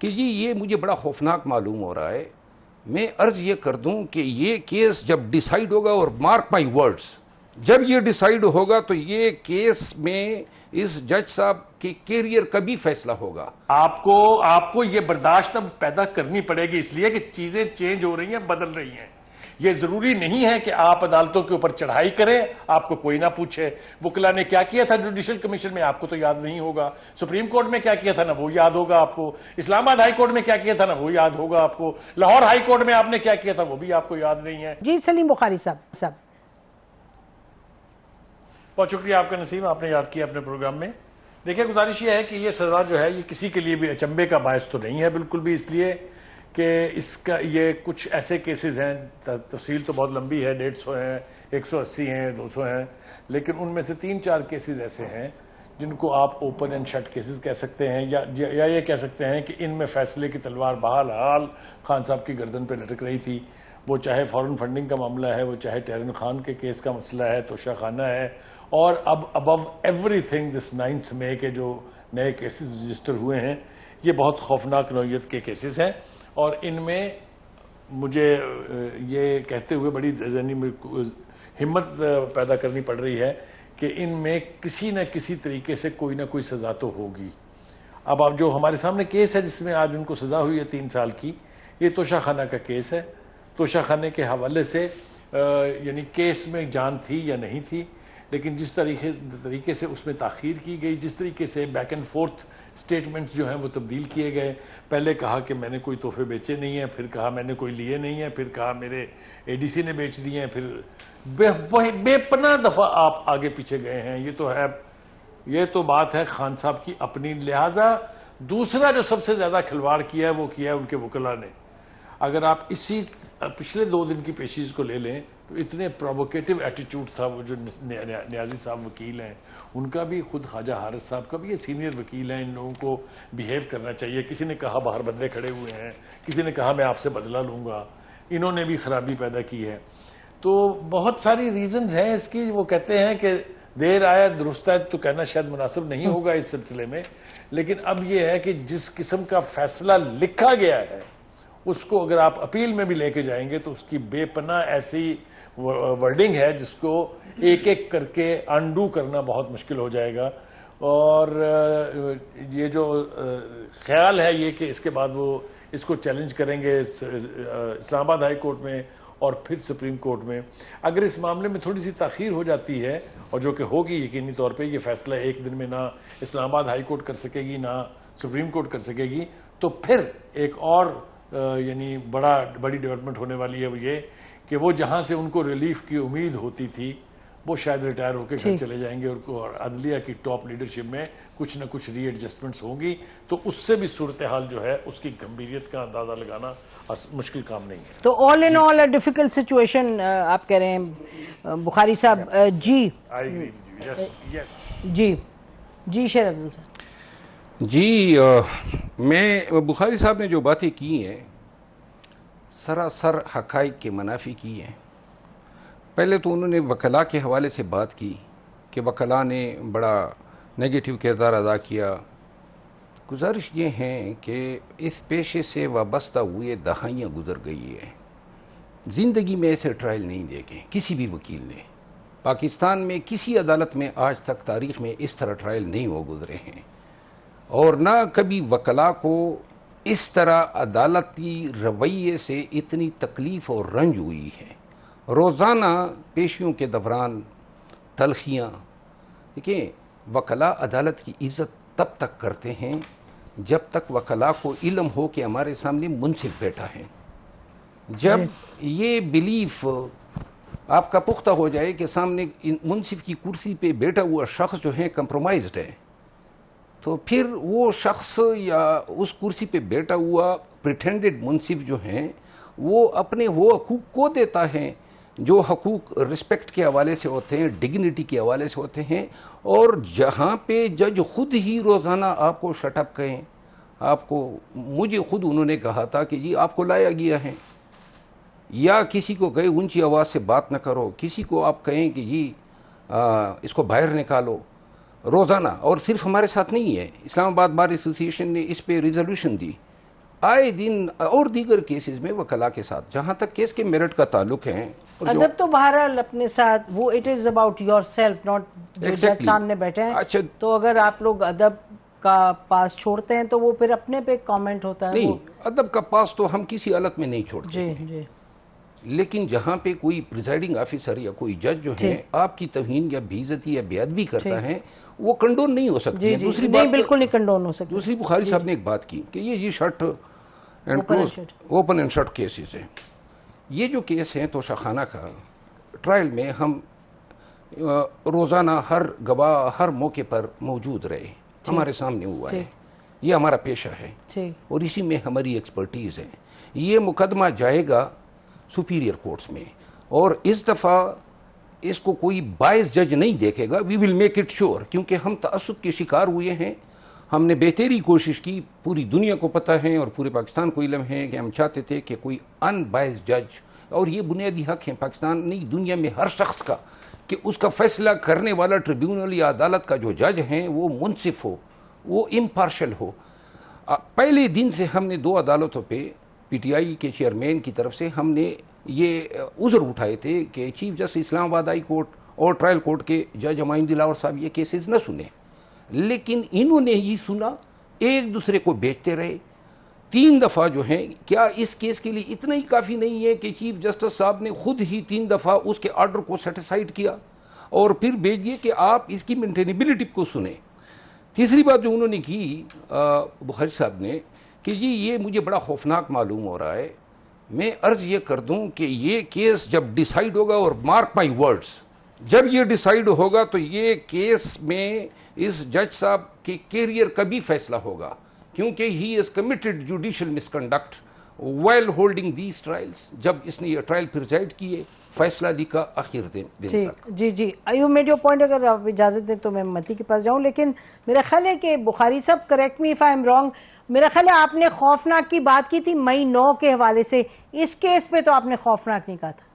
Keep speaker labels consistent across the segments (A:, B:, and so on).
A: کہ جی یہ مجھے بڑا خوفناک معلوم ہو رہا ہے. میں عرض یہ کر دوں کہ یہ کیس جب ڈیسائیڈ ہوگا، اور مارک مائی ورڈز، جب یہ ڈیسائیڈ ہوگا تو یہ کیس میں اس جج صاحب کے کیریئر کا بھی فیصلہ ہوگا.
B: آپ کو یہ برداشت اب پیدا کرنی پڑے گی، اس لیے کہ چیزیں چینج ہو رہی ہیں، بدل رہی ہیں. یہ ضروری نہیں ہے کہ آپ عدالتوں کے اوپر چڑھائی کریں، آپ کو کوئی نہ پوچھے. وکلا نے کیا کیا تھا جوڈیشل کمیشن میں، آپ کو تو یاد نہیں ہوگا. سپریم کورٹ میں کیا کیا تھا، نہ وہ یاد ہوگا آپ کو. اسلام آباد ہائی کورٹ میں کیا کیا تھا، نہ وہ یاد ہوگا آپ کو. لاہور ہائی کورٹ میں آپ نے کیا کیا تھا، وہ بھی آپ کو یاد نہیں ہے.
C: جی سلیم بخاری صاحب.
B: بہت شکریہ آپ کا نسیم، آپ نے یاد کیا اپنے پروگرام میں. دیکھیں گزارش یہ ہے کہ یہ سزا جو ہے یہ کسی کے لیے بھی اچنبے کا باعث تو نہیں ہے بالکل بھی، اس لیے کہ اس کا یہ کچھ ایسے کیسز ہیں، تفصیل تو بہت لمبی ہے، 150 ہیں، 180 ہیں، 200 ہیں، لیکن ان میں سے 3-4 کیسز ایسے ہیں جن کو آپ اوپن اینڈ شٹ کیسز کہہ سکتے ہیں، یا یہ کہہ سکتے ہیں کہ ان میں فیصلے کی تلوار بہرحال خان صاحب کی گردن پہ لٹک رہی تھی. وہ چاہے فورن فنڈنگ کا معاملہ ہے، وہ چاہے ٹیرن خان کے کیس کا مسئلہ ہے، توشہ خانہ ہے، اور اب ابو ایوری تھنگ دس 9 مئی کے جو نئے کیسز رجسٹر ہوئے ہیں، یہ بہت خوفناک نوعیت کے کیسز ہیں. اور ان میں مجھے یہ کہتے ہوئے بڑی ذہنی ہمت پیدا کرنی پڑ رہی ہے کہ ان میں کسی نہ کسی طریقے سے کوئی نہ کوئی سزا تو ہوگی. اب آپ جو ہمارے سامنے کیس ہے جس میں آج ان کو سزا ہوئی ہے 3 سال کی، یہ توشہ خانہ کا کیس ہے. توشہ خانے کے حوالے سے یعنی کیس میں جان تھی یا نہیں تھی، لیکن جس طریقے سے اس میں تاخیر کی گئی، جس طریقے سے بیک اینڈ فورتھ سٹیٹمنٹس جو ہیں وہ تبدیل کیے گئے. پہلے کہا کہ میں نے کوئی تحفے بیچے نہیں ہیں، پھر کہا میں نے کوئی لیے نہیں ہیں، پھر کہا میرے اے ڈی سی نے بیچ دیے ہیں، پھر بے پناہ دفعہ آپ آگے پیچھے گئے ہیں. یہ تو بات ہے خان صاحب کی اپنی. لہٰذا دوسرا جو سب سے زیادہ کھلواڑ کیا ہے وہ کیا ہے ان کے وکلا نے. اگر آپ اسی پچھلے 2 دن کی پیشیز کو لے لیں تو اتنے پرووکیٹو ایٹیٹیوڈ تھا وہ جو نیازی صاحب وکیل ہیں ان کا بھی، خود خواجہ حارث صاحب کا بھی، یہ سینئر وکیل ہیں، ان لوگوں کو بیہیو کرنا چاہیے. کسی نے کہا باہر بندے کھڑے ہوئے ہیں، کسی نے کہا میں آپ سے بدلہ لوں گا. انہوں نے بھی خرابی پیدا کی ہے. تو بہت ساری ریزنز ہیں اس کی. وہ کہتے ہیں کہ دیر آیا درست ہے، تو کہنا شاید مناسب نہیں ہوگا اس سلسلے میں، لیکن اب یہ ہے کہ جس قسم کا فیصلہ لکھا گیا ہے اس کو اگر آپ اپیل میں بھی لے کے جائیں گے تو اس کی بے پناہ ایسی ورڈنگ ہے جس کو ایک ایک کر کے انڈو کرنا بہت مشکل ہو جائے گا. اور یہ جو خیال ہے یہ کہ اس کے بعد وہ اس کو چیلنج کریں گے اسلام آباد ہائی کورٹ میں اور پھر سپریم کورٹ میں. اگر اس معاملے میں تھوڑی سی تاخیر ہو جاتی ہے، اور جو کہ ہوگی یقینی طور پہ، یہ فیصلہ ایک دن میں نہ اسلام آباد ہائی کورٹ کر سکے گی نہ سپریم کورٹ کر سکے گی، تو پھر ایک اور یعنی بڑی ڈیولپمنٹ ہونے والی ہے. وہ یہ کہ وہ جہاں سے ان کو ریلیف کی امید ہوتی تھی وہ شاید ریٹائر ہو کے گھر چلے جائیں گے، اور عدلیہ کی ٹاپ لیڈرشپ میں کچھ نہ کچھ ری ایڈجسٹمنٹس ہوں گی. تو اس سے بھی صورتحال جو ہے اس کی گمبھیریت کا اندازہ لگانا مشکل کام نہیں ہے.
C: تو آل ان آل ڈیفیکلٹ سچویشن آپ کہہ رہے ہیں بخاری صاحب. جی شیر افضل صاحب.
A: جی میں بخاری صاحب نے جو باتیں کی ہیں سراسر حقائق کے منافی کی ہیں. پہلے تو انہوں نے وکلاء کے حوالے سے بات کی کہ وکلاء نے بڑا نیگیٹو کردار ادا کیا. گزارش یہ ہے کہ اس پیشے سے وابستہ ہوئے دہائیاں گزر گئی ہے. زندگی میں ایسے ٹرائل نہیں دیکھے کسی بھی وکیل نے. پاکستان میں کسی عدالت میں آج تک تاریخ میں اس طرح ٹرائل نہیں ہو گزرے ہیں، اور نہ کبھی وکلاء کو اس طرح عدالتی رویے سے اتنی تکلیف اور رنج ہوئی ہے. روزانہ پیشیوں کے دوران تلخیاں. دیکھیں وکلاء عدالت کی عزت تب تک کرتے ہیں جب تک وکلاء کو علم ہو کہ ہمارے سامنے منصف بیٹھا ہے. جب یہ بلیف آپ کا پختہ ہو جائے کہ سامنے منصف کی کرسی پہ بیٹھا ہوا شخص جو ہے کمپرومائزڈ ہے، تو پھر وہ شخص یا اس کرسی پہ بیٹھا ہوا پریٹینڈڈ منصف جو ہیں وہ اپنے وہ حقوق کو دیتا ہے جو حقوق رسپیکٹ کے حوالے سے ہوتے ہیں، ڈگنیٹی کے حوالے سے ہوتے ہیں. اور جہاں پہ جج خود ہی روزانہ آپ کو شٹ اپ کہیں، مجھے خود انہوں نے کہا تھا کہ جی آپ کو لایا گیا ہے، یا کسی کو کہیں اونچی آواز سے بات نہ کرو، کسی کو آپ کہیں کہ جی اس کو باہر نکالو روزانہ. اور صرف ہمارے ساتھ نہیں ہے، اسلام آباد بار ایسوسی ایشن نے اس پہ ریزولوشن دی آئے دن اور دیگر کیسز میں وکلا کے ساتھ جہاں تک کیس کے میرٹ کا تعلق ہے
C: ادب تو بہرحال اپنے ساتھ وہ it is about your self not جو جج سامنے بیٹھے ہیں تو اگر آپ لوگ ادب کا پاس چھوڑتے ہیں تو وہ پھر اپنے پہ کامنٹ ہوتا ہے.
A: نہیں ادب کا پاس تو ہم کسی حالت میں نہیں چھوڑتے
C: جی
A: لیکن جہاں پہ کوئی پریزائڈنگ آفیسر یا کوئی جج جو ہے آپ کی توہین یا بے عزتی یا بے ادبی کرتا ہے وہ کنڈون نہیں ہو سکتی ہے. دوسری بات
C: بالکل نہیں کنڈون ہو سکتی.
A: دوسری بخاری صاحب نے ایک بات کی کہ یہ شرٹ اوپن اینڈ شٹ کیسز ہیں. یہ جو کیس ہیں توشہ خانہ کا ٹرائل میں ہم روزانہ ہر گواہ ہر موقع پر موجود رہے, ہمارے سامنے ہوا ہے, یہ ہمارا پیشہ ہے اور اسی میں ہماری ایکسپرٹیز ہے. یہ مقدمہ جائے گا سپیریئر کورٹس میں اور اس دفعہ اس کو کوئی بائس جج نہیں دیکھے گا. وی ول میک اٹ شیور کیونکہ ہم تعصب کے شکار ہوئے ہیں. ہم نے بہتری کوشش کی, پوری دنیا کو پتہ ہے اور پورے پاکستان کو علم ہے کہ ہم چاہتے تھے کہ کوئی ان بائس جج, اور یہ بنیادی حق ہے پاکستان نہیں دنیا میں ہر شخص کا کہ اس کا فیصلہ کرنے والا ٹریبیونل یا عدالت کا جو جج ہیں وہ منصف ہو, وہ امپارشل ہو. پہلے دن سے ہم نے 2 عدالتوں پہ پی ٹی آئی کے چیئرمین کی طرف سے ہم نے یہ عذر اٹھائے تھے کہ چیف جسٹس اسلام آباد ہائی کورٹ اور ٹرائل کورٹ کے جج ہمایوں دلاور صاحب یہ کیسز نہ سنیں, لیکن انہوں نے یہ سنا, ایک دوسرے کو بیچتے رہے. 3 دفعہ جو ہیں, کیا اس کیس کے لیے اتنا ہی کافی نہیں ہے کہ چیف جسٹس صاحب نے خود ہی 3 دفعہ اس کے آرڈر کو سیٹیسفائیڈ کیا اور پھر بھیج دیے کہ آپ اس کی مینٹینیبلٹی کو سنیں. تیسری بات جو انہوں نے کی بخاری صاحب نے کہ جی یہ مجھے بڑا خوفناک معلوم ہو رہا ہے, میں عرض یہ کر دوں کہ یہ کیس جب ڈیسائیڈ ہوگا, اور مارک مائی ورڈز, جب یہ ڈیسائیڈ ہوگا تو یہ کیس میں اس جج صاحب کے کیریئر کا بھی فیصلہ ہوگا, کیونکہ he is committed judicial misconduct while holding these trials. جب اس نے یہ ٹرائل پریزائڈ کیے, فیصلہ لکھا آخر دن تک.
C: جی ایو میڈ یور پوائنٹ. اگر آپ اجازت دیں تو میں متی کے پاس جاؤں, لیکن میرا خیال ہے کہ بخاری صاحب correct me if I am wrong, میرا خیال ہے آپ نے خوفناک کی بات کی تھی مئی 9 کے حوالے سے, اس کیس پہ تو آپ نے خوفناک نہیں کہا تھا.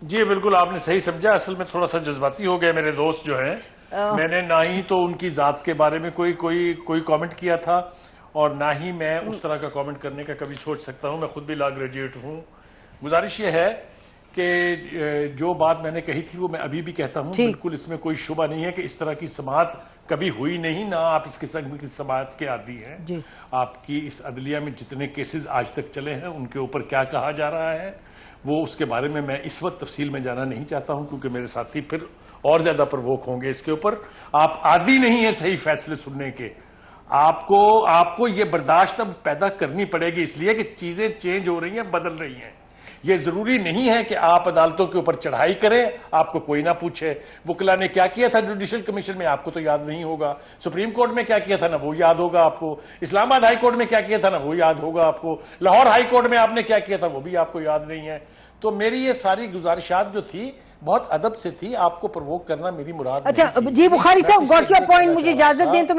B: جی بالکل آپ نے صحیح سمجھا. اصل میں تھوڑا سا جذباتی ہو گئے میرے دوست جو ہیں, میں نے نہ ہی تو ان کی ذات کے بارے میں کوئی کامنٹ کیا تھا اور نہ ہی میں اس طرح کا کامنٹ کرنے کا کبھی سوچ سکتا ہوں. میں خود بھی لا گریجویٹ ہوں. گزارش یہ ہے کہ جو بات میں نے کہی تھی وہ میں ابھی بھی کہتا ہوں, بالکل اس میں کوئی شبہ نہیں ہے کہ اس طرح کی سماعت کبھی ہوئی نہیں, نہ آپ اس قسم کی سماعت کے عادی ہیں. آپ کی اس عدلیہ میں جتنے کیسز آج تک چلے ہیں ان کے اوپر کیا کہا جا رہا ہے وہ اس کے بارے میں اس وقت تفصیل میں جانا نہیں چاہتا ہوں, کیونکہ میرے ساتھی پھر اور زیادہ پرووک ہوں گے اس کے اوپر. آپ عادی نہیں ہیں صحیح فیصلے سننے کے. آپ کو یہ برداشت اب پیدا کرنی پڑے گی, اس لیے کہ چیزیں چینج ہو رہی ہیں, بدل رہی ہیں. یہ ضروری نہیں ہے کہ آپ عدالتوں کے اوپر چڑھائی کریں, آپ کو کوئی نہ پوچھے. وکلا نے کیا کیا تھا جوڈیشل کمیشن میں آپ کو تو یاد نہیں ہوگا, سپریم کورٹ میں کیا کیا تھا نہ وہ یاد ہوگا آپ کو, اسلام آباد ہائی کورٹ میں کیا کیا تھا نہ وہ یاد ہوگا آپ کو, لاہور ہائی کورٹ میں آپ نے کیا کیا تھا وہ بھی آپ کو یاد نہیں ہے. تو میری یہ ساری گزارشات جو تھی بہت ادب سے تھی, آپ کو پرووک کرنا میری مراد نہیں تھی.
C: اچھا جی بخاری صاحب, گاٹ یور پوائنٹ. مجھے اجازت دیں تو